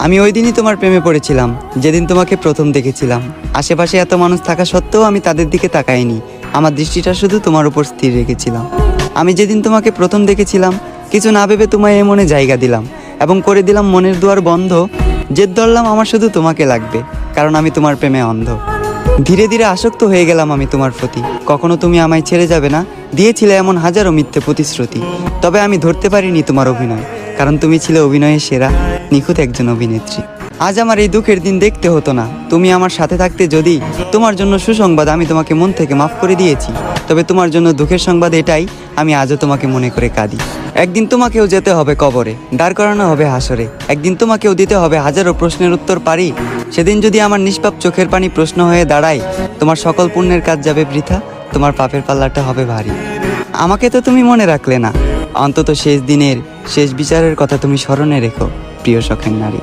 আমি ওই দিনই তোমার প্রেমে পড়েছিলাম, যেদিন তোমাকে প্রথম দেখেছিলাম। আশেপাশে এত মানুষ থাকা সত্ত্বেও আমি তাদের দিকে তাকাইনি, আমার দৃষ্টিটা শুধু তোমার উপর স্থির রেখেছিলাম। আমি যেদিন তোমাকে প্রথম দেখেছিলাম, কিছু না ভেবে তোমায় এ মনে জায়গা দিলাম এবং করে দিলাম মনের দুয়ার বন্ধ। জেদ ধরলাম আমার শুধু তোমাকে লাগবে, কারণ আমি তোমার প্রেমে অন্ধ। ধীরে ধীরে আসক্ত হয়ে গেলাম আমি তোমার প্রতি। কখনো তুমি আমায় ছেড়ে যাবে না দিয়েছিলে এমন হাজারো মিথ্যে প্রতিশ্রুতি। তবে আমি ধরতে পারিনি তোমার অভিনয়, কারণ তুমি ছিলে অভিনয়ের সেরা, নিখুঁত একজন অভিনেত্রী। আজ আমার এই দুঃখের দিন দেখতে হতো না, তুমি আমার সাথে থাকতে। যদি তোমার জন্য সুসংবাদ, আমি তোমাকে মন থেকে মাফ করে দিয়েছি। তবে তোমার জন্য দুঃখের সংবাদ এটাই, আমি আজও তোমাকে মনে করে কাঁদি। একদিন তোমাকেও যেতে হবে কবরে, দাঁড় করানো হবে হাসরে। একদিন তোমাকেও দিতে হবে হাজারো প্রশ্নের উত্তর পারি। সেদিন যদি আমার নিষ্পাপ চোখের পানি প্রশ্ন হয়ে দাঁড়ায়, তোমার সকল পুণ্যের কাজ যাবে বৃথা, তোমার পাপের পাল্লাটা হবে ভারী। আমাকে তো তুমি মনে রাখলে না, অন্তত শেষ দিনের শেষ বিচারের কথা তুমি স্মরণে রেখো, প্রিয় শখের নারী।